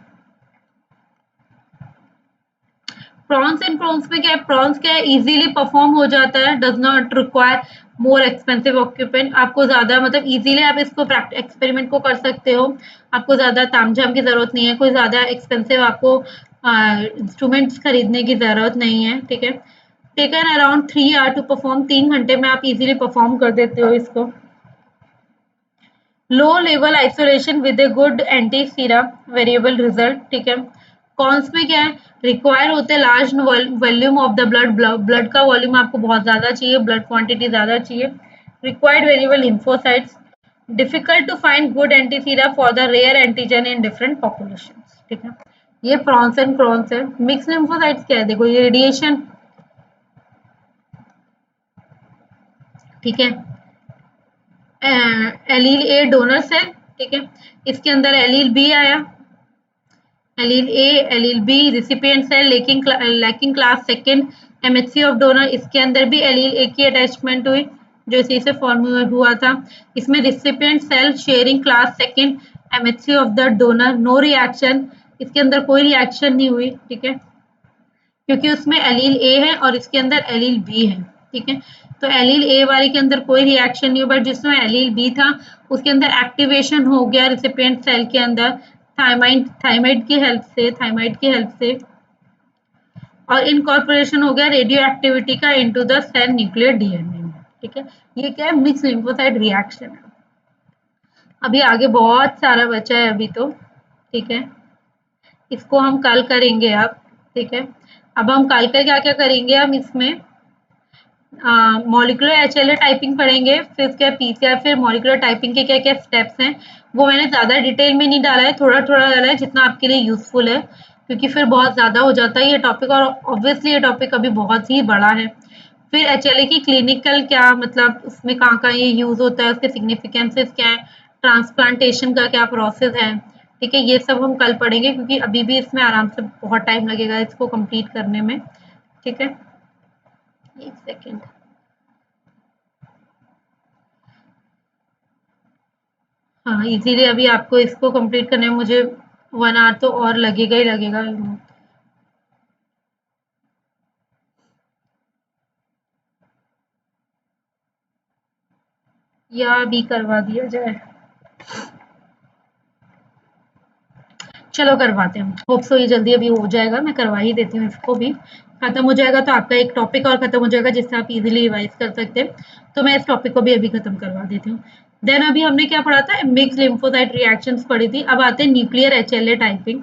प्रॉन्स एंड क्रोन्स में क्या है? प्रॉन्स क्या है? इजीली परफॉर्म हो जाता है, does not require more expensive occupant. आपको ज्यादा मतलब इजीली आप इसको एक्सपेरिमेंट को कर सकते हो. आपको ज्यादा तामझाम की जरूरत नहीं है, कोई ज्यादा एक्सपेंसिव आपको इंस्ट्रूमेंट्स खरीदने की जरूरत नहीं है. ठीक है, taken around 3 hour to perform. 3 घंटे में आप इजीली परफॉर्म कर देते हो इसको. Low level isolation with a good antisera variable result. ठीक है, कॉन्स में क्या है? रिक्वायर होते हैं large volume of the blood का वॉल्यूम आपको बहुत ज्यादा चाहिए, ब्लड क्वांटिटी ज्यादा चाहिए. Required variable lymphocytes. Difficult to find good antisera for the rare antigen in different populations. ठीक है, ये प्रॉन्स एंड क्रॉन्स है. मिक्स लिम्फोसाइट्स क्या है? देखो ये रेडिएशन. ठीक है, एलील ए डोनर सेल. ठीक है, इसके अंदर एलील बी आया. Allele A allele B recipient cell lacking class second MHC of donor. इसके अंदर भी एलील ए की अटैचमेंट हुई जो इसी से फॉर्म हुआ था. इसमें recipient cell sharing class second MHC of the donor. No reaction. इसके अंदर कोई रिएक्शन नहीं हुई. ठीक है, क्योंकि उसमें एलील ए है और इसके अंदर एलील बी है. ठीक है, तो एलील ए वाले के अंदर कोई रिएक्शन नहीं हुआ बट जिसमें एलील बी था उसके अंदर एक्टिवेशन हो गया रिसिपिएंट सेल के अंदर थायमाइड की हेल्प से और इनकॉर्पोरेशन हो गया रेडियो एक्टिविटी का into the cell nuclear DNA में. ठीक है, ये क्या है? मिक्स लिम्फोसाइट रिएक्शन है. अभी आगे बहुत सारा बचा है अभी तो, ठीक है। इसको हम कल करेंगे अब, ठीक है। अब हम कल का क्या-क्या करेंगे, हम इसमें मॉलिक्यूलर एचएलए टाइपिंग पढ़ेंगे, फिर उसके बाद पीसीआर, फिर मॉलिक्यूलर टाइपिंग के क्या-क्या स्टेप्स हैं, वो मैंने ज़्यादा डिटेल में नहीं डाला है, थोड़ा-थोड़ा डाला है जितना आपके लिए यूज़फुल है, क्योंकि फिर बहुत ज़्यादा हो जाता है ये टॉपिक और ऑब्वियसली ये टॉपिक अभी बहुत ही बड़ा है। फिर एचएलए की क्लिनिकल क्या मतलब उसमें कहाँ-कहाँ ये यूज़ होता है, उसके सिग्निफिकेंसेस क्या है, ट्रांसप्लांटेशन का क्या प्रोसेस है, ठीक है? ये सब हम कल पढ़ेंगे क्योंकि अभी भी इसमें आराम से बहुत टाइम लगेगा इसको कंप्लीट करने में, ठीक है? 1 सेकंड। हाँ, इसीलिए अभी आपको इसको कंप्लीट करने में मुझे 1 आवर तो और लगेगा ही लगेगा। या अभी करवा दिया जाए? चलो करवाते हैं, होप सो ये जल्दी अभी हो जाएगा, मैं करवा ही देती हूँ इसको भी। खत्म हो जाएगा तो आपका एक टॉपिक और खत्म हो जाएगा जिससे आप इजीली रिवाइज कर सकते हैं। तो मैं इस टॉपिक को भी अभी खत्म करवा देती हूँ। देन अभी हमने क्या पढ़ा था, मिक्स लिम्फोसाइट रिएक्शंस पढ़ी थी। अब आते हैं nuclear HLA typing.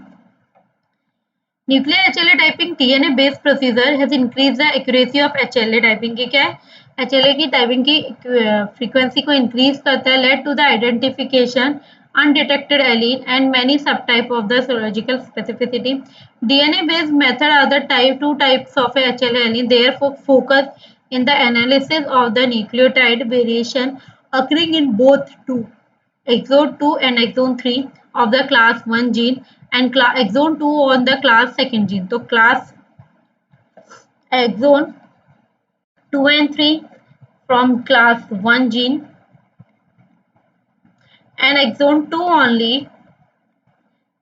Nuclear HLA typing DNA based procedure has increase the accuracy of HLA typing की क्या है, एचएलए की टाइपिंग की फ्रीक्वेंसी को इंक्रीज करता है, led to the identification undetected allele and many subtype of the serological specificity. DNA based method are the two types of HLA allele. Therefore, focus in the analysis of the nucleotide variation occurring in both two exon 2 and exon 3 of the class 1 gene and exon 2 on the class 2nd gene. तो class exon 2 and 3 from class 1 gene and exon 2 only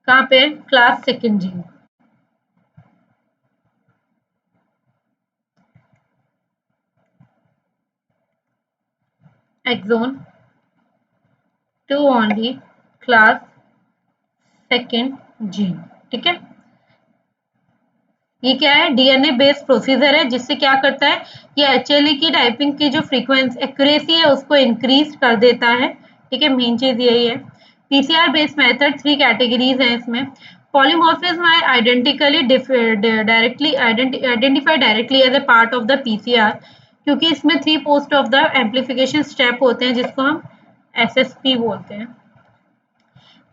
कहाँ पे class 2nd gene. exon 2 only class 2nd gene, ठीक है। ये क्या है, DNA based procedure है जिससे क्या करता है, ये एचएलए की टाइपिंग की जो फ्रीक्वेंसी एक्यूरेसी है उसको इंक्रीज कर देता है, ठीक है। मेन चीज यही है। पीसीआर बेस्ड मेथड 3 कैटेगरीज हैं इसमें। पॉलीमॉर्फिज्म है identically directly identified directly as a part of the PCR, क्योंकि इसमें 3 post of the amplification step होते हैं जिसको हम एसएसपी बोलते हैं।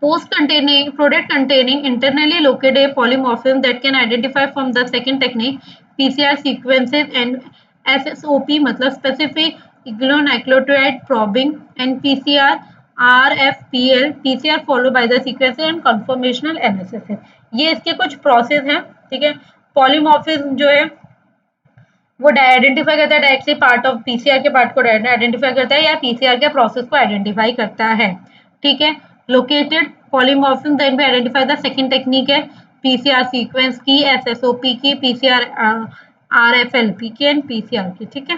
Post containing product containing internally located polymorphism that can identify from the second technique PCR sequences and SSOP मतलब specific nucleotide probing and PCR RFPL PCR followed by the sequences and conformational analysis। ये इसके कुछ process हैं, ठीक है। Polymorphism जो है वो आइडेंटिफाई करता है डायरेक्टली पार्ट ऑफ पीसीआर के पार्ट को आइडेंटिफाई करता है या पीसीआर के प्रोसेस को आइडेंटिफाई करता है, ठीक है। लोकेटेड पॉलीमॉर्फिज्म देन भी आइडेंटिफाई द सेकंड टेक्निक है पीसीआर सीक्वेंस की, एसएसओपी की, पीसीआर आरएफएलपी की एंड पीसीआर की, ठीक है।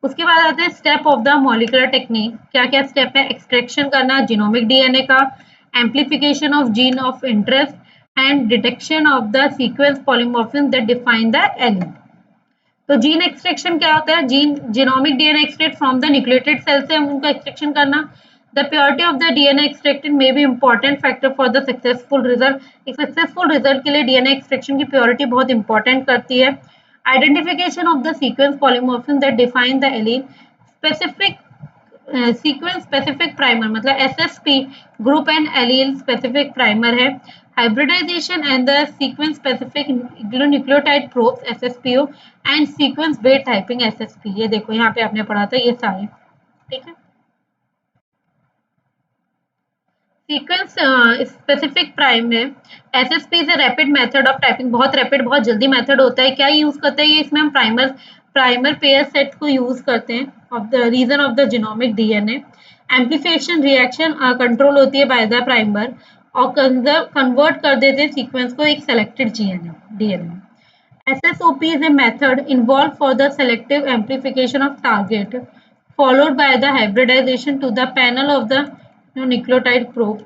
उसके बाद आते हैं step of the molecular technique. क्या क्या स्टेप है, एक्सट्रैक्शन करना जीनोमिक डीएनए का, amplification of gene of interest and detection of the sequence polymorphism that define the allele. तो जीन एक्सट्रैक्शन क्या होता है, gene genomic DNA extract from the nucleotide cell से हम उनको एक्सट्रैक्शन करना। The purity of the DNA extracted may be important factor for the successful result. एक successful result के लिए डीएनए एक्सट्रैक्शन की प्योरिटी बहुत इंपॉर्टेंट करती है। Identification of the sequence polymorphism that define the allele, specific sequence specific primer मतलब SSP group and allele specific primer है। Hybridisation and the sequence specific nucleotide probes SSPO and sequence based typing SSP. ये देखो यहाँ पे आपने पढ़ा था ये सारे, ठीक है। सीक्वेंस स्पेसिफिक प्राइम है। SSP is a rapid method of typing, बहुत रैपिड बहुत जल्दी मेथड होता है। क्या यूज करते हैं ये, इसमें हम प्राइमर पेयर सेट को यूज करते हैं of the region of the genomic DNA. Amplification reaction control होती है बाय द प्राइमर और कन्वर्ट कर देते हैं सीक्वेंस को एक selected DNA. SSOP is a method involved for the selective amplification of target, followed by the hybridization to the panel of the nucleotide probe.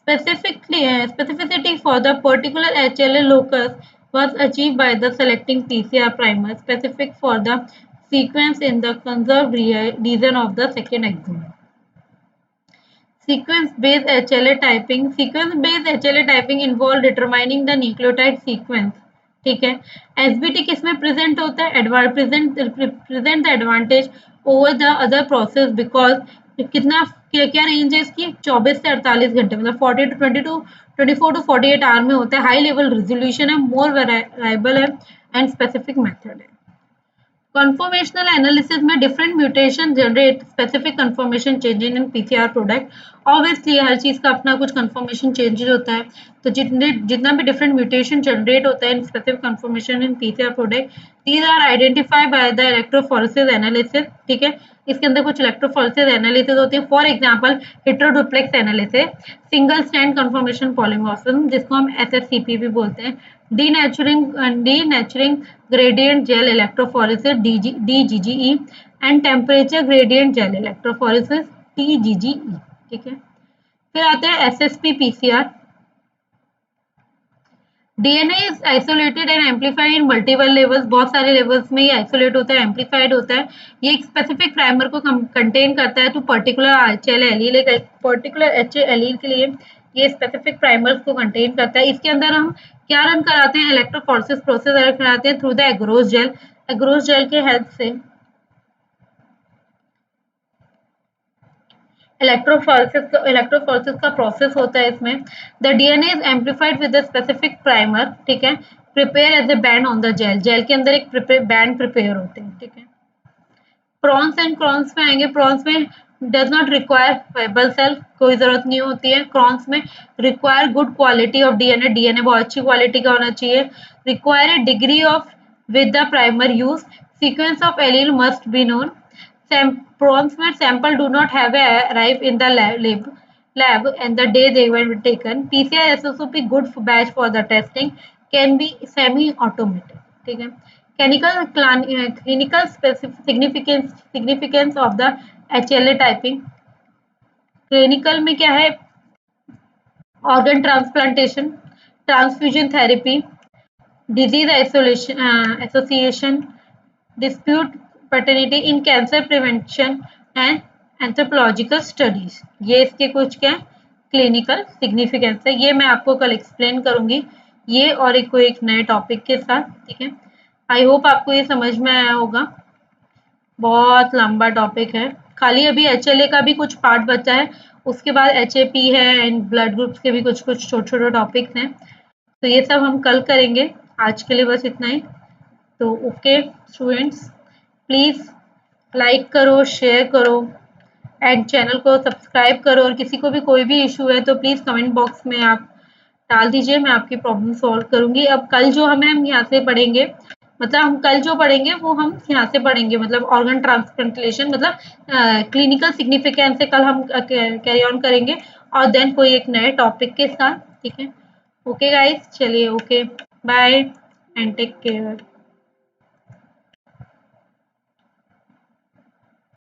Specificity for the particular HLA locus was achieved by the selecting PCR primer specific for the sequence in the conserved region of the second exon. Sequence-based HLA typing. Sequence-based HLA typing involve determining the nucleotide sequence. ठीक है. SBT किसमें present होता है? Present the advantage over the other process because कितना क्या range है इसकी? 24 से 48 घंटे, मतलब 40 टू 24 टू 48 आवर में होता है. हाई लेवल रेजोल्यूशन है, मोर वेराइबल है एंड स्पेसिफिक मेथड है. कन्फर्मेशनल एनालिसिस में different mutation generate specific conformation changes in PCR product. Obviously हर चीज का अपना कुछ कन्फर्मेशन चेंजेस होता है, तो जितना भी डिफरेंट म्यूटेशन जनरेट होता है in specific conformation in PCR product, these are identified by the electrophoresis analysis. ठीक है, इसके अंदर कुछ इलेक्ट्रोफोरेसिस एनालिसिस होती है. For example heteroduplex analysis, single strand conformation polymorphism, जिसको हम एसएससीपी भी बोलते हैं. Denaturing gradient gel electrophoresis DGGE and temperature gradient gel electrophoresis TGGE. ठीक है, फिर आते हैं SSP PCR. DNA is isolated and amplified in multiple levels. बहुत सारे लेवल्स में ये आइसोलेट होता है, एम्पलीफाइड होता है. ये एक स्पेसिफिक प्राइमर को कंटेन करता है टू पर्टिकुलर एचएल एलील. एक पर्टिकुलर एचएल एलील के लिए ये स्पेसिफिक प्राइमर्स को कंटेन करता है. इसके अंदर हम क्या रन कराते हैं? इलेक्ट्रोफोरेसिस प्रोसेस रन कराते हैं through the agarose gel. Agarose gel के हेल्प से इलेक्ट्रोफोरेसिस का प्रोसेस होता है इसमें. The DNA is amplified with the specific primer. ठीक है, prepare as a band on the gel. Gel के अंदर एक बैंड प्रिपेयर होते हैं. ठीक है, प्रॉन्स एंड क्रॉन्स में आएंगे. प्रॉन्स में डज नॉट रिक्वायर फाइबल सेल, कोई जरूरत नहीं होती है. क्रॉन्स में require good quality of DNA. DNA बहुत अच्छी क्वालिटी का होना चाहिए. Require a degree of with the primer use. Sequence of allele must be known. Prawns with sample do not have arrive in the lab and the day they were taken. PCR SOP good batch for the testing, can be semi-automated. ठीक है, clinical significance of the HLA typing. Clinical में क्या है? Organ transplantation, transfusion therapy, disease isolation association, dispute paternity in cancer prevention and anthropological studies. ये इसके कुछ क्या clinical significance है. ये मैं आपको कल एक्सप्लेन करूंगी, ये और एक नए टॉपिक के साथ. ठीक है, आई होप आपको ये समझ में आया होगा. बहुत लंबा टॉपिक है. खाली अभी एचएलए का भी कुछ पार्ट बचा है, उसके बाद एचएपी है एंड ब्लड ग्रुप्स के भी कुछ छोटे छोटे टॉपिक्स हैं. तो ये सब हम कल करेंगे. आज के लिए बस इतना ही. तो ओके स्टूडेंट्स, प्लीज़ लाइक करो, शेयर करो एंड चैनल को सब्सक्राइब करो. और किसी को भी कोई भी इशू है तो प्लीज़ कमेंट बॉक्स में आप डाल दीजिए, मैं आपकी प्रॉब्लम सॉल्व करूंगी. अब कल जो हम यहाँ से पढ़ेंगे, मतलब हम कल जो पढ़ेंगे वो हम यहाँ से पढ़ेंगे, मतलब ऑर्गन ट्रांसप्लांटेशन, मतलब क्लिनिकल सिग्निफिकेंस से कल हम कैरी ऑन करेंगे और देन कोई एक नए टॉपिक के साथ. ठीक है, ओके गाइस, चलिए, okay bye and take care.